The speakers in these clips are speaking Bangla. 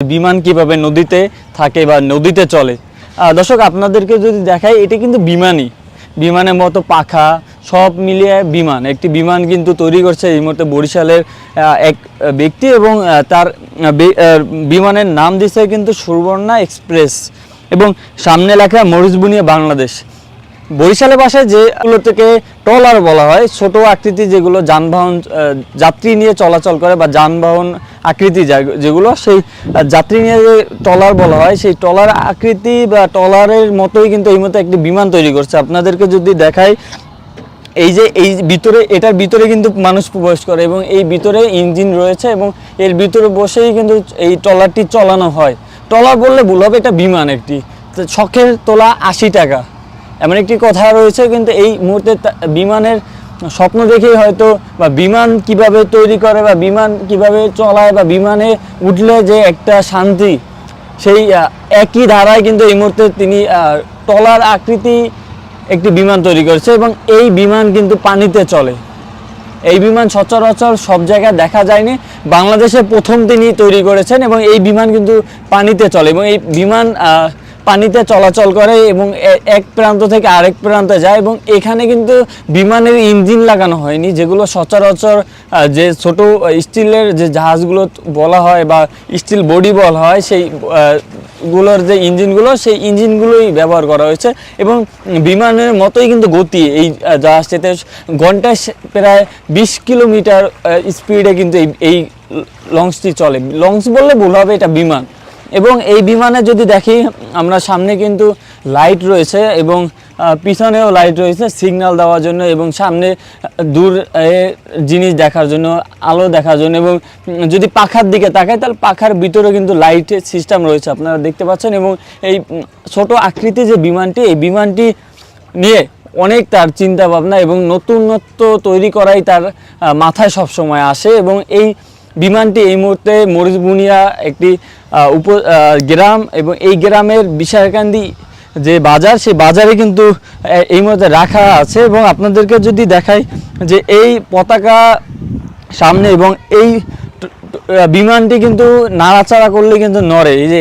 বিমান কিভাবে নদীতে থাকে বা নদীতে চলে। দর্শক আপনাদেরকে যদি দেখাই, এটা কিন্তু বিমানই, বিমানের মতো পাখা সব মিলিয়ে বিমান। একটি বিমান কিন্তু তৈরি করছে এই মুহূর্তে বরিশালের এক ব্যক্তি, এবং তার বিমানের নাম দিচ্ছে কিন্তু সুবর্ণা এক্সপ্রেস, এবং সামনে লেখা মরিচবুনিয়া বাংলাদেশ। বরিশালের ভাষায় যেগুলো থেকে ট্রলার বলা হয়, ছোট আকৃতি যেগুলো যানবাহন যাত্রী নিয়ে চলাচল করে বা যানবাহন আকৃতি যেগুলো, সেই যাত্রী নিয়ে যে ট্রলার বলা হয়, সেই ট্রলার আকৃতি বা ট্রলারের মতোই কিন্তু এই মতো একটি বিমান তৈরি করছে। আপনাদেরকে যদি দেখাই, এই যে এই ভিতরে, এটার ভিতরে কিন্তু মানুষ প্রবেশ করে এবং এই ভিতরে ইঞ্জিন রয়েছে, এবং এর ভিতরে বসেই কিন্তু এই ট্রলারটি চালানো হয়। ট্রলার বললে ভুল হবে, এটা বিমান। একটি শখের তোলা 80 টাকা, এমন একটি কথা রয়েছে। কিন্তু এই মুহূর্তে বিমানের স্বপ্ন দেখেই হয়তো, বা বিমান কিভাবে তৈরি করে বা বিমান কিভাবে চলায় বা বিমানে উঠলে যে একটা শান্তি, সেই একই ধারায় কিন্তু এই মুহূর্তে তিনি ট্রলার আকৃতি একটি বিমান তৈরি করেছে, এবং এই বিমান কিন্তু পানিতে চলে। এই বিমান সচরাচর সব জায়গায় দেখা যায়নি, বাংলাদেশে প্রথম তিনি তৈরি করেছেন, এবং এই বিমান কিন্তু পানিতে চলে, এবং এই বিমান পানিতে চলাচল করে এবং এক প্রান্ত থেকে আরেক প্রান্তে যায়। এবং এখানে কিন্তু বিমানের ইঞ্জিন লাগানো হয়নি, যেগুলো সচরাচর যে ছোট স্টিলের যে জাহাজগুলো বলা হয় বা স্টিল বডি বলা হয়, সেই গুলোর যে ইঞ্জিনগুলো, সেই ইঞ্জিনগুলোই ব্যবহার করা হয়েছে। এবং বিমানের মতোই কিন্তু গতি এই জাহাজটিতে, ঘন্টায় প্রায় 20 কিলোমিটার স্পিডে কিন্তু এই লঞ্চটি চলে। লঞ্চ বললে ভুল হবে, এটা বিমান। এবং এই বিমানে যদি দেখি আমরা, সামনে কিন্তু লাইট রয়েছে এবং পিছনেও লাইট রয়েছে সিগন্যাল দেওয়ার জন্য, এবং সামনে দূর জিনিস দেখার জন্য, আলো দেখার জন্য। এবং যদি পাখার দিকে তাকায়, তাহলে পাখার ভিতরে কিন্তু লাইট সিস্টেম রয়েছে, আপনারা দেখতে পাচ্ছেন। এবং এই ছোট আকৃতি যে বিমানটি, এই বিমানটি নিয়ে অনেক তার চিন্তা ভাবনা এবং নতুনত্ব তৈরি করাই তার মাথায় সবসময় আসে। এবং এই বিমানটি এই মুহূর্তে মরিচবুনিয়া একটি গ্রাম, এবং এই গ্রামের বিশাখান্দি যে বাজার, সেই বাজারে কিন্তু এই মুহূর্তে রাখা আছে। এবং আপনাদেরকে যদি দেখাই যে এই পতাকা সামনে, এবং এই বিমানটি কিন্তু নাড়াচাড়া করলে কিন্তু নড়ে, এই যে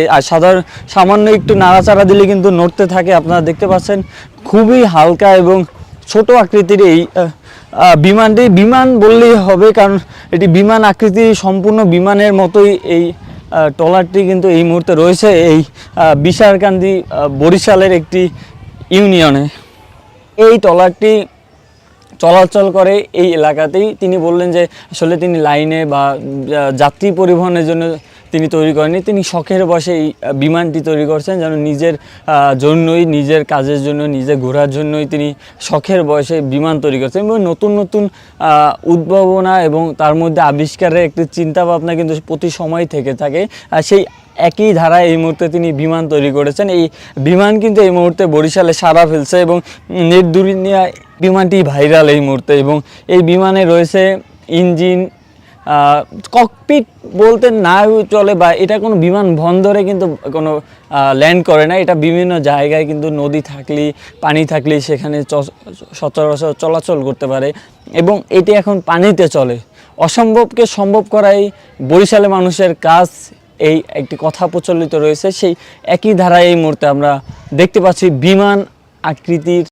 সামান্য একটু নাড়াচাড়া দিলে কিন্তু নড়তে থাকে। আপনারা দেখতে পাচ্ছেন খুবই হালকা এবং ছোট আকৃতির এই বিমানটি। বিমান বললেই হবে, কারণ এটি বিমান আকৃতি, সম্পূর্ণ বিমানের মতোই এই ট্রলারটি কিন্তু এই মুহূর্তে রয়েছে এই বিশাখান্দি বরিশালের একটি ইউনিয়নে। এই ট্রলারটি চলাচল করে এই এলাকাতেই। তিনি বললেন যে আসলে তিনি লাইনে বা যাত্রী পরিবহনের জন্য তিনি তৈরি করেননি, তিনি শখের বশে এই বিমানটি তৈরি করছেন, যেন নিজের জন্যই, নিজের কাজের জন্য, নিজে ঘোরার জন্যই তিনি শখের বয়সে বিমান তৈরি করছেন। এবং নতুন নতুন উদ্ভাবনা এবং তার মধ্যে আবিষ্কারের একটি চিন্তাভাবনা কিন্তু প্রতি সময় থেকে থাকে। সেই একই ধারায় এই মুহূর্তে তিনি বিমান তৈরি করেছেন। এই বিমান কিন্তু এই মুহূর্তে বরিশালে সাড়া ফেলছে, এবং নেট দুনিয়ায় বিমানটি ভাইরাল এই মুহূর্তে। এবং এই বিমানে রয়েছে ইঞ্জিন, ককপিট বলতে না চলে, বা এটা কোনো বিমান বন্দরে কিন্তু কোনো ল্যান্ড করে না। এটা বিভিন্ন জায়গায় কিন্তু নদী থাকলেই, পানি থাকলেই সেখানে সচরাচর চলাচল করতে পারে, এবং এটি এখন পানিতে চলে। অসম্ভবকে সম্ভব করাই বরিশালের মানুষের কাজ, এই একটি কথা প্রচলিত রয়েছে। সেই একই ধারায় এই মুহূর্তে আমরা দেখতে পাচ্ছি বিমান আকৃতির